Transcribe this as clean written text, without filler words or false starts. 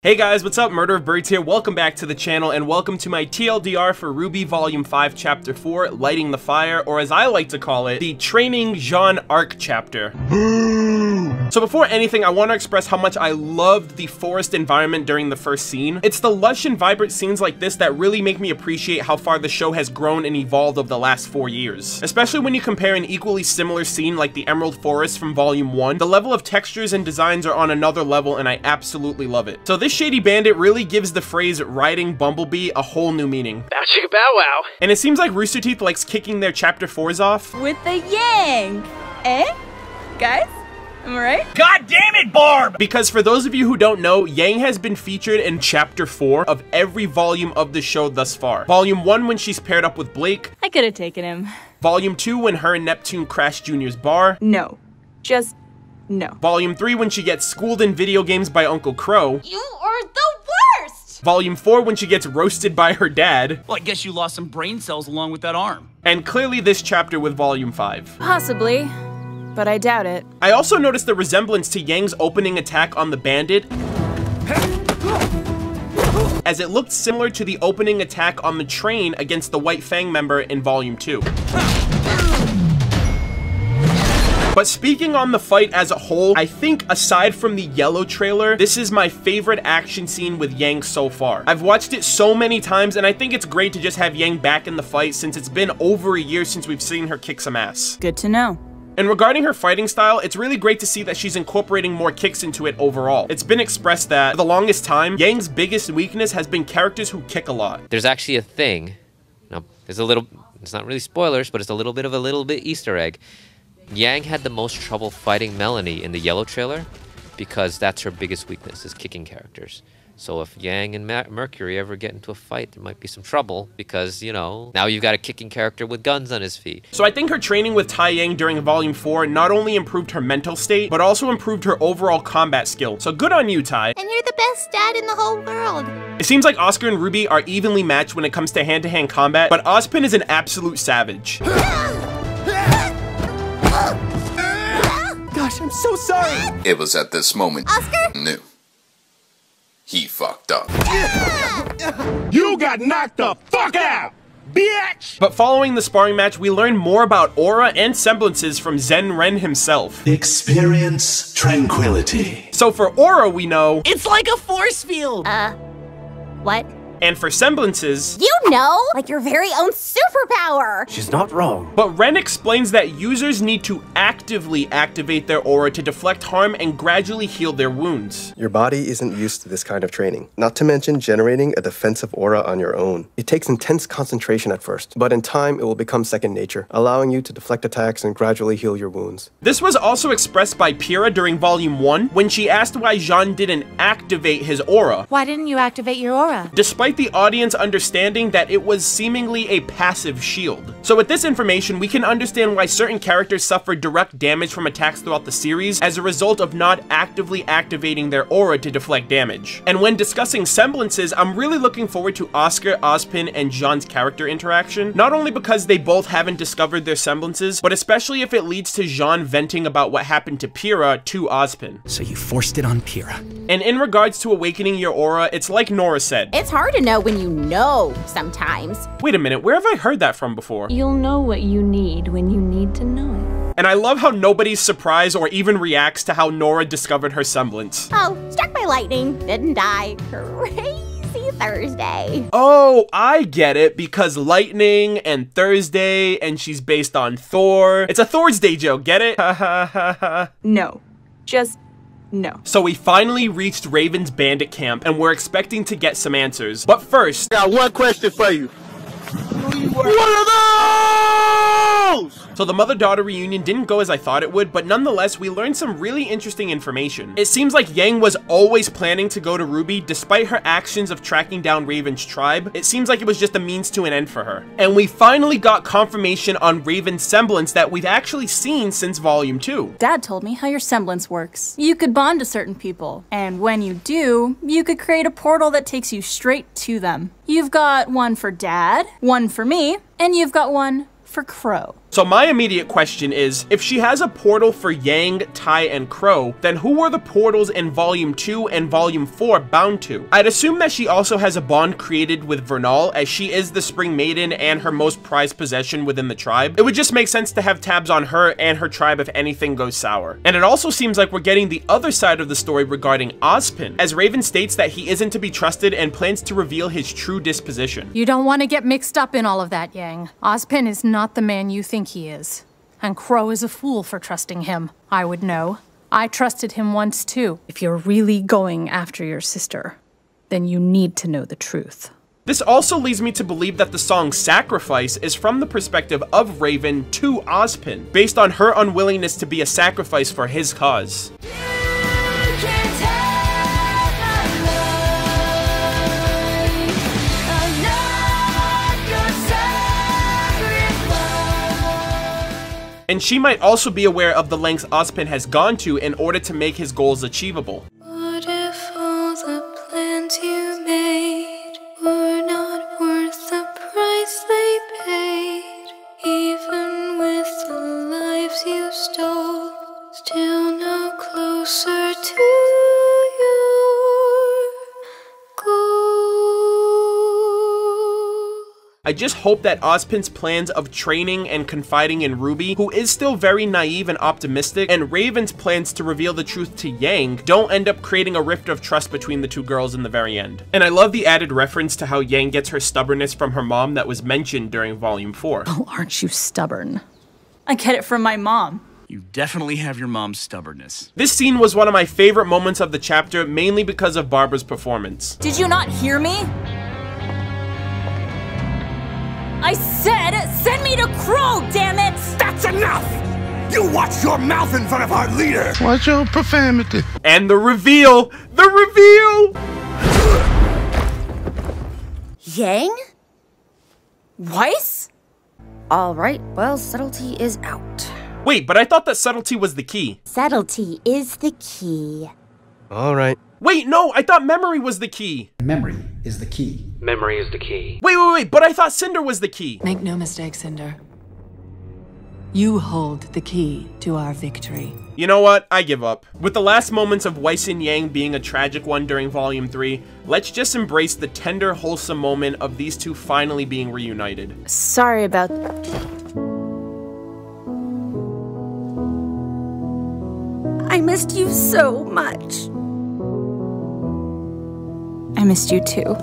Hey guys, what's up? Murder of Birds here. Welcome back to the channel and welcome to my TLDR for RWBY Volume 5 Chapter 4, Lighting the Fire, or as I like to call it, the Training Jean Arc chapter. So before anything, I want to express how much I loved the forest environment during the first scene. It's the lush and vibrant scenes like this that really make me appreciate how far the show has grown and evolved over the last 4 years. Especially when you compare an equally similar scene like the Emerald Forest from Volume 1, the level of textures and designs are on another level and I absolutely love it. So this Shady Bandit really gives the phrase riding Bumblebee a whole new meaning. Bow chicka bow wow. And it seems like Rooster Teeth likes kicking their Chapter 4s off. With the yang! Eh? Guys? Am I right? God damn it, Barb! Because for those of you who don't know, Yang has been featured in Chapter 4 of every volume of the show thus far. Volume 1 when she's paired up with Blake. I could have taken him. Volume 2 when her and Neptune crash Junior's bar. No. Just no. Volume 3 when she gets schooled in video games by Uncle Crow. You are the worst! Volume 4 when she gets roasted by her dad. Well, I guess you lost some brain cells along with that arm. And clearly this chapter with Volume 5. Possibly, but I doubt it. I also noticed the resemblance to Yang's opening attack on the bandit, as it looked similar to the opening attack on the train against the White Fang member in Volume 2. But speaking on the fight as a whole, I think aside from the yellow trailer, this is my favorite action scene with Yang so far. I've watched it so many times and I think it's great to just have Yang back in the fight since it's been over a year since we've seen her kick some ass. Good to know. And regarding her fighting style, it's really great to see that she's incorporating more kicks into it overall. It's been expressed that, for the longest time, Yang's biggest weakness has been characters who kick a lot. There's actually a thing, now, there's a little, it's not really spoilers, but it's a little bit Easter egg. Yang had the most trouble fighting Melanie in the yellow trailer because that's her biggest weakness, is kicking characters. So if Yang and Mercury ever get into a fight, there might be some trouble because, you know, now you've got a kicking character with guns on his feet. So I think her training with Tai Yang during Volume 4 not only improved her mental state, but also improved her overall combat skill. So good on you, Tai. And you're the best dad in the whole world. It seems like Oscar and RWBY are evenly matched when it comes to hand-to-hand combat, but Ozpin is an absolute savage. Gosh, I'm so sorry! It was at this moment Oscar? knew. He fucked up. You got knocked the fuck out, bitch! But following the sparring match, we learn more about aura and semblances from Zen Ren himself. Experience tranquility. So for aura, we know... It's like a force field! What? And for semblances... You know! Like your very own superpower! She's not wrong. But Ren explains that users need to actively activate their aura to deflect harm and gradually heal their wounds. Your body isn't used to this kind of training, not to mention generating a defensive aura on your own. It takes intense concentration at first, but in time it will become second nature, allowing you to deflect attacks and gradually heal your wounds. This was also expressed by Pyrrha during Volume 1, when she asked why Jean didn't activate his aura. Why didn't you activate your aura? Despite the audience understanding that it was seemingly a passive shield. So with this information, we can understand why certain characters suffered direct damage from attacks throughout the series as a result of not actively activating their aura to deflect damage. And when discussing semblances, I'm really looking forward to Oscar, Ozpin, and Jean's character interaction, not only because they both haven't discovered their semblances, but especially if it leads to Jean venting about what happened to Pyrrha to Ozpin. So you forced it on Pyrrha. And in regards to awakening your aura, it's like Nora said. It's hard to know when you know sometimes. Wait a minute, where have I heard that from before? You'll know what you need when you need to know it. And I love how nobody's surprised or even reacts to how Nora discovered her semblance. Oh, struck by lightning, didn't die. Crazy Thursday. Oh, I get it, because lightning and Thursday, and she's based on Thor. It's a Thor's Day joke, get it? Ha ha ha ha. No. Just no. So we finally reached Raven's bandit camp, and we're expecting to get some answers. But first, I got one question for you. What are those? So the mother-daughter reunion didn't go as I thought it would, but nonetheless, we learned some really interesting information. It seems like Yang was always planning to go to RWBY, despite her actions of tracking down Raven's tribe. It seems like it was just a means to an end for her. And we finally got confirmation on Raven's semblance that we've actually seen since Volume 2. Dad told me how your semblance works. You could bond to certain people, and when you do, you could create a portal that takes you straight to them. You've got one for Dad, one for me, and you've got one for Crow. So my immediate question is, if she has a portal for Yang, Tai, and Crow, then who are the portals in Volume 2 and Volume 4 bound to? I'd assume that she also has a bond created with Vernal, as she is the Spring Maiden and her most prized possession within the tribe. It would just make sense to have tabs on her and her tribe if anything goes sour. And it also seems like we're getting the other side of the story regarding Ozpin, as Raven states that he isn't to be trusted and plans to reveal his true disposition. You don't want to get mixed up in all of that, Yang. Ozpin is not the man you think he is. And Crow is a fool for trusting him. I would know. I trusted him once too. If you're really going after your sister, then you need to know the truth. This also leads me to believe that the song Sacrifice is from the perspective of Raven to Ozpin, based on her unwillingness to be a sacrifice for his cause. And she might also be aware of the lengths Ozpin has gone to in order to make his goals achievable. What if all the plans you made were not worth the price they paid? Even with the lives you stole, still no closer to your goal. I just hope that Ozpin's plans of training and confiding in RWBY, who is still very naive and optimistic, and Raven's plans to reveal the truth to Yang don't end up creating a rift of trust between the two girls in the very end. And I love the added reference to how Yang gets her stubbornness from her mom that was mentioned during Volume 4. Oh, aren't you stubborn? I get it from my mom. You definitely have your mom's stubbornness. This scene was one of my favorite moments of the chapter, mainly because of Barbara's performance. Did you not hear me? I said, send me to Crow, damn it! That's enough! You watch your mouth in front of our leader! Watch your profanity. And the reveal! The reveal! Yang? Weiss? Alright, well, subtlety is out. Wait, but I thought that subtlety was the key. Subtlety is the key. Alright. Wait, no, I thought memory was the key. Memory is the key. Memory is the key. Wait, but I thought Cinder was the key. Make no mistake, Cinder. You hold the key to our victory. You know what? I give up. With the last moments of Weiss and Yang being a tragic one during Volume 3, let's just embrace the tender, wholesome moment of these two finally being reunited. Sorry about... I missed you so much. I missed you too.